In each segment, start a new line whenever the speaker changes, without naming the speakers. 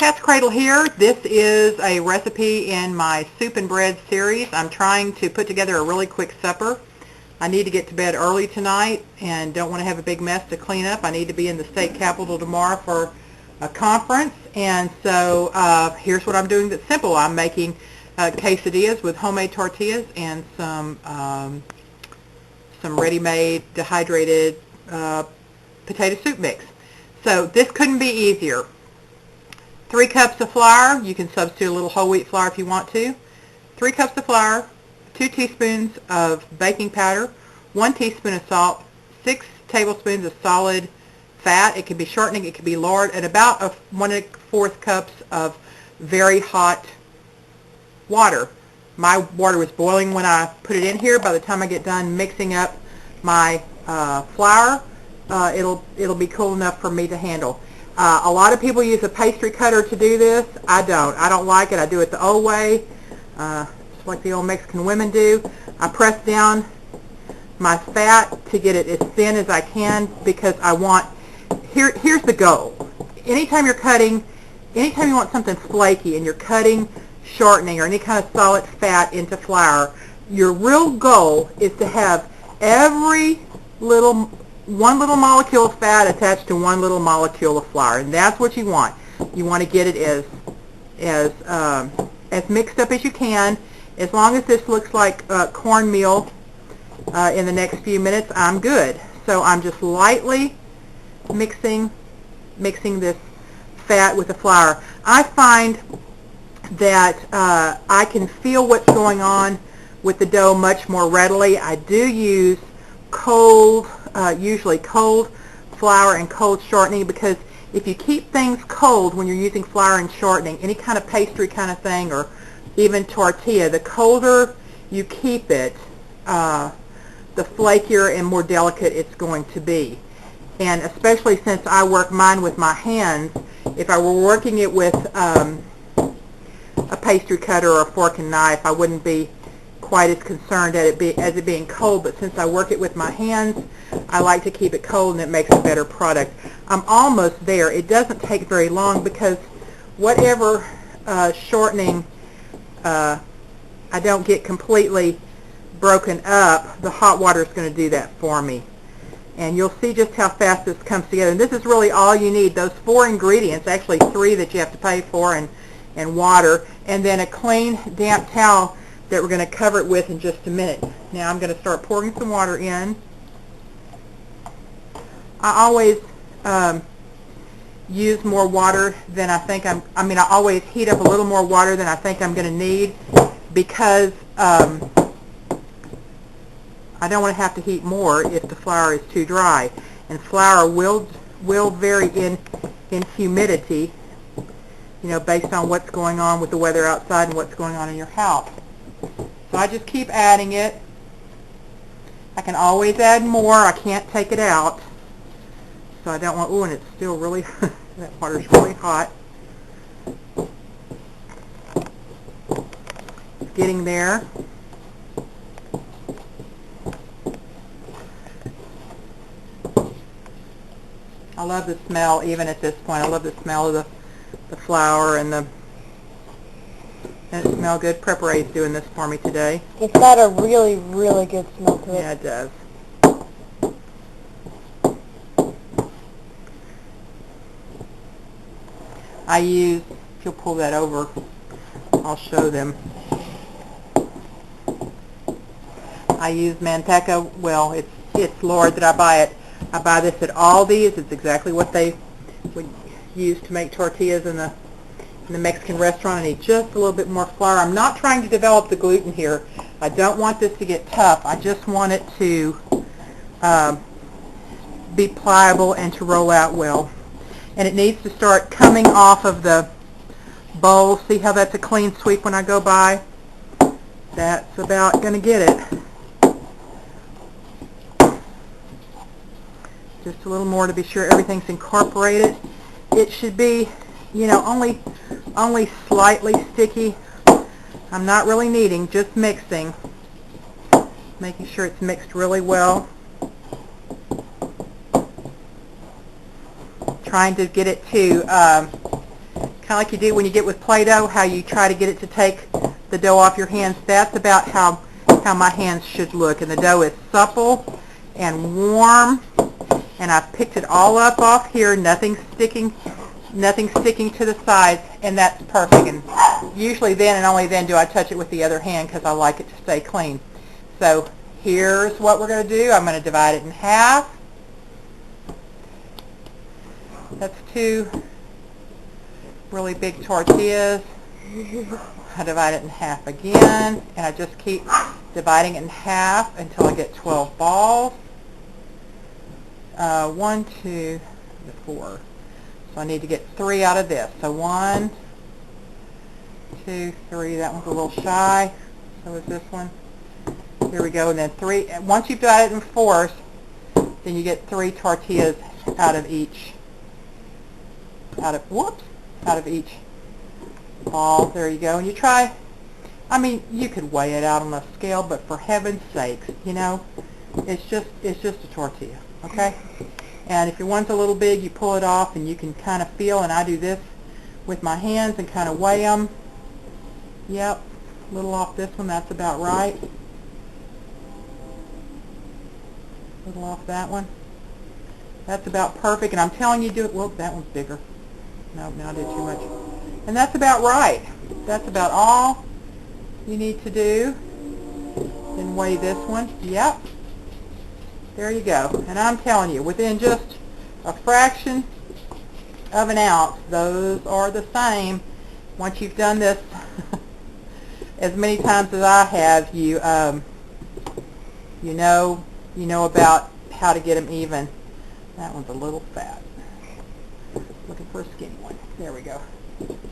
Katzcradul here. This is a recipe in my soup and bread series. I'm trying to put together a really quick supper. I need to get to bed early tonight and don't want to have a big mess to clean up. I need to be in the state capitol tomorrow for a conference, and so here's what I'm doing that's simple. I'm making quesadillas with homemade tortillas and some ready-made dehydrated potato soup mix. So this couldn't be easier. 3 cups of flour. You can substitute a little whole wheat flour if you want to. 3 cups of flour, 2 teaspoons of baking powder, 1 teaspoon of salt, 6 tablespoons of solid fat. It can be shortening, it can be lard, and about 1/4 cups of very hot water. My water was boiling when I put it in here. By the time I get done mixing up my flour, it'll be cool enough for me to handle. A lot of people use a pastry cutter to do this. I don't like it. I do it the old way, just like the old Mexican women do. I press down my fat to get it as thin as I can because I want, here's the goal. Anytime you want something flaky and you're cutting shortening or any kind of solid fat into flour, your real goal is to have one little molecule of fat attached to one little molecule of flour, and that's what you want. You want to get it as mixed up as you can. As long as this looks like cornmeal in the next few minutes, I'm good. So I'm just lightly mixing this fat with the flour. I find that I can feel what's going on with the dough much more readily. I do use usually cold flour and cold shortening, because if you keep things cold when you're using flour and shortening, any kind of pastry kind of thing or even tortilla, the colder you keep it, the flakier and more delicate it's going to be. And especially since I work mine with my hands, if I were working it with a pastry cutter or a fork and knife, I wouldn't be quite as concerned as it being cold, but since I work it with my hands, I like to keep it cold, and it makes a better product. I'm almost there. It doesn't take very long because whatever shortening I don't get completely broken up, the hot water is going to do that for me. And you'll see just how fast this comes together. And this is really all you need. Those 4 ingredients, actually 3 that you have to pay for, and water, and then a clean, damp towel that we're going to cover it with in just a minute. Now I'm going to start pouring some water in. I always use more water than I think I always heat up a little more water than I think I'm going to need, because I don't want to have to heat more if the flour is too dry. And flour will vary in humidity, based on what's going on with the weather outside and what's going on in your house. So I just keep adding it. I can always add more. I can't take it out. So I don't want, and it's still really, that water's really hot. It's getting there. I love the smell even at this point. I love the smell of the flour and it smells good. Preparate's doing this for me today.
It's got a really, really good smell to it.
Yeah, it does. I use, if you'll pull that over, I'll show them. I use manteca. Well, it's lard that I buy. I buy this at Aldi's. It's exactly what they would use to make tortillas in the Mexican restaurant. I need just a little bit more flour. I'm not trying to develop the gluten here. I don't want this to get tough. I just want it to be pliable and to roll out well. And it needs to start coming off of the bowl. See how that's a clean sweep when I go by? That's about going to get it. Just a little more to be sure everything's incorporated. It should be, only slightly sticky. I'm not really kneading, just mixing. Making sure it's mixed really well. trying to get it to kind of like you do when you get with Play-Doh, how you try to get it to take the dough off your hands. That's about how my hands should look. And the dough is supple and warm, and I've picked it all up off here, nothing sticking to the sides, and that's perfect. And usually then and only then do I touch it with the other hand because I like it to stay clean. So here's what we're going to do. I'm going to divide it in half. That's 2 really big tortillas. I divide it in half again, and I just keep dividing it in half until I get 12 balls. 1, 2, 4. So I need to get 3 out of this. So 1, 2, 3. That one's a little shy. So is this one. Here we go. And then 3. Once you've divided it in 4s, then you get 3 tortillas out of each. Out of each ball. There you go. And you try. I mean, you could weigh it out on a scale, but for heaven's sakes, you know, it's just a tortilla. Okay? And if your one's a little big, you pull it off and you can kind of feel, and I do this with my hands and kind of weigh them. Yep, a little off this one, that's about right. A little off that one. That's about perfect, and I'm telling you, do it. Well, that one's bigger. No, I did too much. And that's about right. That's about all you need to do. Then weigh this one. Yep. There you go. And I'm telling you, within just a fraction of an ounce, those are the same. Once you've done this as many times as I have, you know about how to get them even. That one's a little fat. Looking for a skinny one. There we go.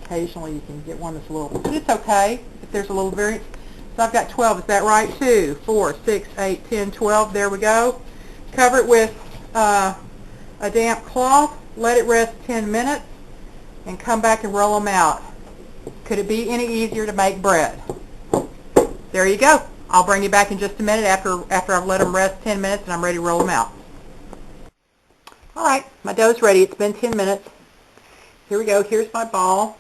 Occasionally you can get one that's a little, but it's okay if there's a little variance. So I've got 12. Is that right? 2, 4, 6, 8, 10, 12. There we go. Cover it with a damp cloth. Let it rest 10 minutes, and come back and roll them out. Could it be any easier to make bread? There you go. I'll bring you back in just a minute after I've let them rest 10 minutes and I'm ready to roll them out. All right, my dough's ready. It's been 10 minutes. Here we go. Here's my ball.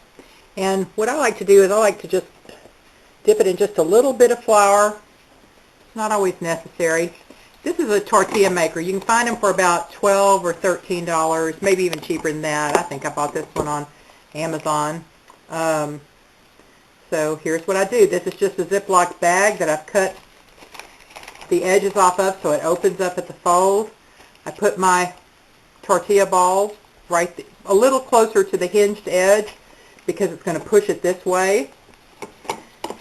And what I like to do is I like to just dip it in just a little bit of flour. It's not always necessary. This is a tortilla maker. You can find them for about $12 or $13, maybe even cheaper than that. I think I bought this one on Amazon. So here's what I do. This is just a zip-loc bag that I've cut the edges off of so it opens up at the fold. I put my tortilla balls right a little closer to the hinged edge because it's going to push it this way.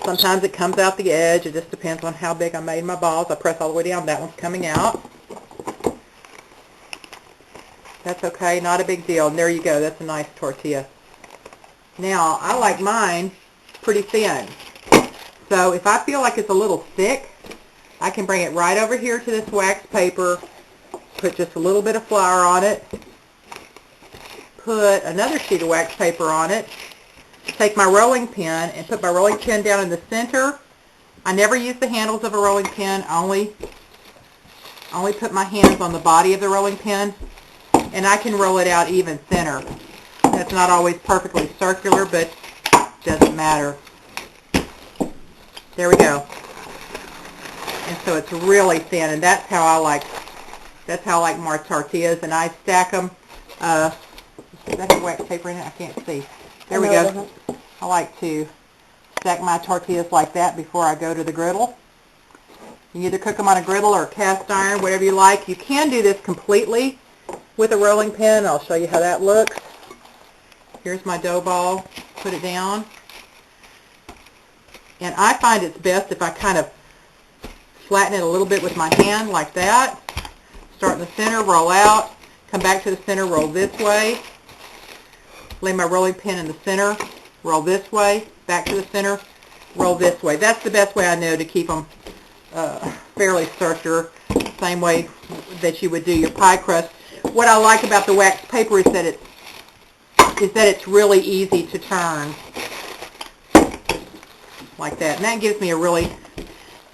Sometimes it comes out the edge. It just depends on how big I made my balls. I press all the way down. That one's coming out. That's okay. Not a big deal. And there you go. That's a nice tortilla. Now, I like mine pretty thin. So if I feel like it's a little thick, I can bring it right over here to this wax paper, put just a little bit of flour on it, put another sheet of wax paper on it, take my rolling pin and put my rolling pin down in the center. I never use the handles of a rolling pin. I only put my hands on the body of the rolling pin, and I can roll it out even thinner. That's not always perfectly circular, but doesn't matter. There we go. And so it's really thin, and that's how I like my tortillas. And I stack them. Does that have wax paper in it? I can't see. There we go. I like to stack my tortillas like that before I go to the griddle. You can either cook them on a griddle or cast iron, whatever you like. You can do this completely with a rolling pin. I'll show you how that looks. Here's my dough ball. Put it down. And I find it's best if I kind of flatten it a little bit with my hand like that. Start in the center, roll out, come back to the center, roll this way. Lay my rolling pin in the center, roll this way, back to the center, roll this way. That's the best way I know to keep them fairly circular, same way that you would do your pie crust. What I like about the wax paper is that it's really easy to turn like that. And that gives me a really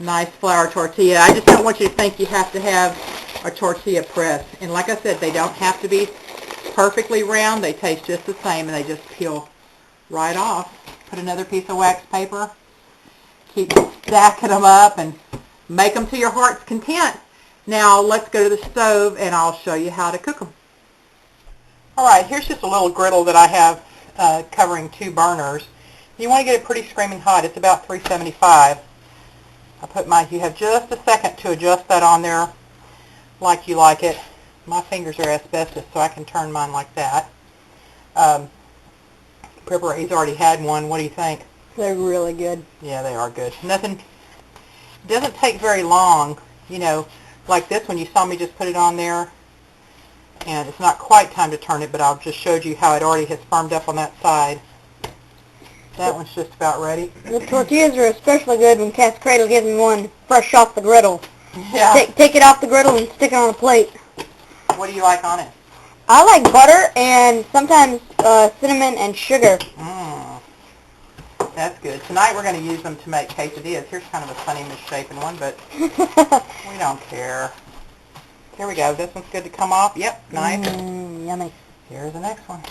nice flour tortilla. I just don't want you to think you have to have a tortilla press. And like I said, they don't have to be perfectly round. They taste just the same, and they just peel right off. Put another piece of wax paper. Keep stacking them up and make them to your heart's content. Now let's go to the stove and I'll show you how to cook them. Alright, here's just a little griddle that I have covering 2 burners. You want to get it pretty screaming hot. It's about 375. You have just a second to adjust that on there like you like it. My fingers are asbestos, so I can turn mine like that. Preparay's already had one. What do you think?
They're really good.
Yeah, they are good. Doesn't take very long, you know, like this one. You saw me just put it on there, and it's not quite time to turn it, but I've just showed you how it already has firmed up on that side. That one's just about ready.
The tortillas are especially good when Katzcradul gives me one fresh off the griddle.
Yeah.
Take it off the griddle and stick it on a plate.
What do you like on it?
I like butter and sometimes cinnamon and sugar.
That's good. Tonight we're going to use them to make quesadillas. Here's kind of a funny misshapen one, but we don't care. Here we go. This one's good to come off. Yep, nice.
Yummy.
Here's the next one.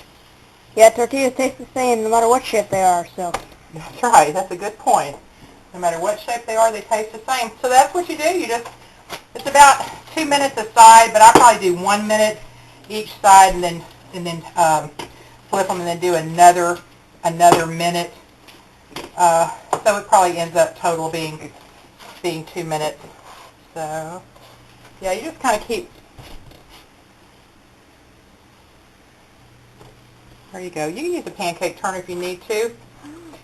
Yeah, tortillas taste the same no matter what shape they are, so.
That's right. That's a good point. No matter what shape they are, they taste the same. So that's what you do. It's about 2 minutes a side, but I probably do 1 minute each side and then flip them and then do another minute. So it probably ends up total being 2 minutes. So yeah, you just kind of keep. There you go. You can use a pancake turner if you need to.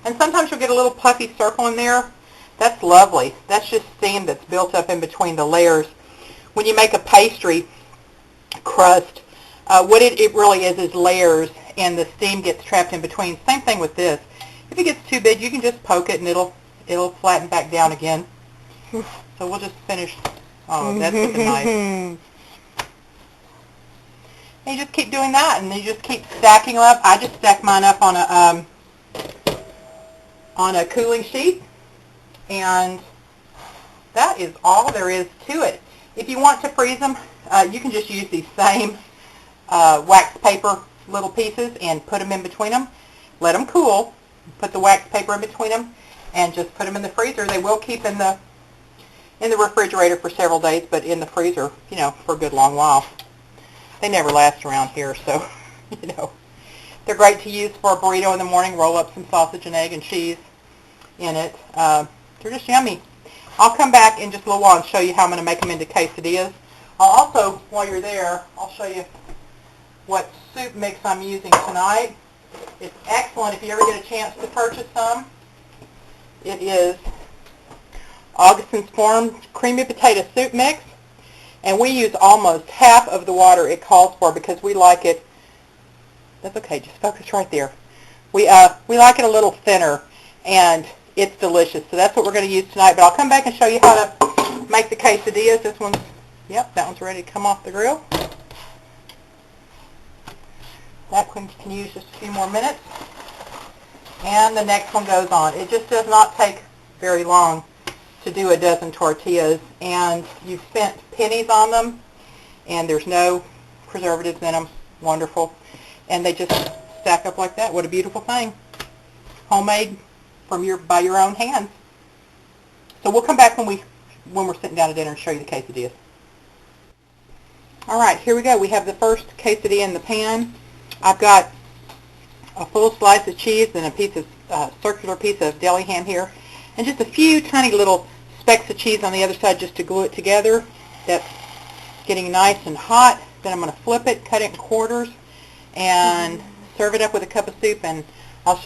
And sometimes you'll get a little puffy circle in there. That's lovely. That's just steam that's built up in between the layers. When you make a pastry crust, what it really is layers, and the steam gets trapped in between. Same thing with this. If it gets too big, you can just poke it and it'll flatten back down again. So we'll just finish. Oh, that's looking nice. And you just keep doing that, and you just keep stacking them up. I just stack mine up on a cooling sheet, and that is all there is to it. If you want to freeze them, you can just use these same wax paper little pieces and put them in between them. Let them cool. Put the wax paper in between them, and just put them in the freezer. They will keep in the refrigerator for several days, but in the freezer, you know, for a good long while. They never last around here, so, you know. They're great to use for a burrito in the morning. Roll up some sausage and egg and cheese in it. They're just yummy. I'll come back in just a little while and show you how I'm going to make them into quesadillas. I'll also, while you're there, I'll show you what soup mix I'm using tonight. It's excellent if you ever get a chance to purchase some. It is Augason Farm creamy potato soup mix. And we use almost half of the water it calls for because we like it. That's okay, just focus right there. We like it a little thinner, and it's delicious. So that's what we're going to use tonight. But I'll come back and show you how to make the quesadillas. This one's, yep, that one's ready to come off the grill. That one can use just a few more minutes. And the next one goes on. It just does not take very long to do a dozen tortillas, and you've spent pennies on them, and there's no preservatives in them. Wonderful. And they just stack up like that. What a beautiful thing. Homemade by your own hands. So we'll come back when we're sitting down to dinner and show you the quesadillas. All right, here we go. We have the first quesadilla in the pan. I've got a full slice of cheese and a circular piece of deli ham here, and just a few tiny little specks of cheese on the other side just to glue it together. That's getting nice and hot. Then I'm going to flip it, cut it in quarters, and serve it up with a cup of soup. And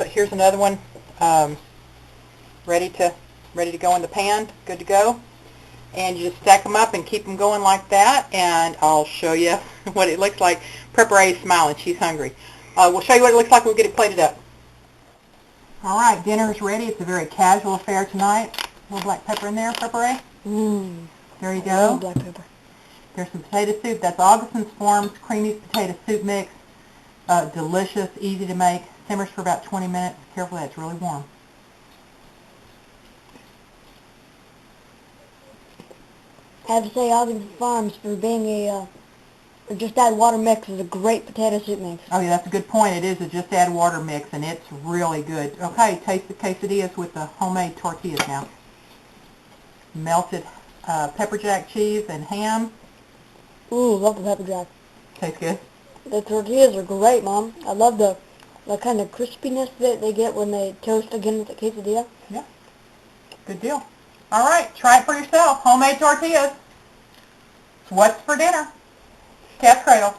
here's another one ready to go in the pan, good to go. And you just stack them up and keep them going like that, and I'll show you what it looks like. Preparay's smiling, she's hungry. We'll show you what it looks like when we get it plated up. All right, dinner is ready. It's a very casual affair tonight. A little black pepper in there, Preparay. There you go.
Black pepper.
There's some potato soup. That's Augason Farm's creamy potato soup mix. Delicious, easy to make. Simmers for about 20 minutes. Careful, that's really warm.
I have to say Augason Farms for being a or just add water mix is a great potato soup mix.
Oh, yeah, that's a good point. It is a just add water mix, and it's really good. Okay, taste the quesadillas with the homemade tortillas now. Melted pepper jack cheese and ham.
Ooh, love the pepper jack.
Tastes good.
The tortillas are great, Mom. I love the kind of crispiness that they get when they toast again with the quesadilla.
Yeah, good deal. All right, try it for yourself. Homemade tortillas. What's for dinner? Katzcradul.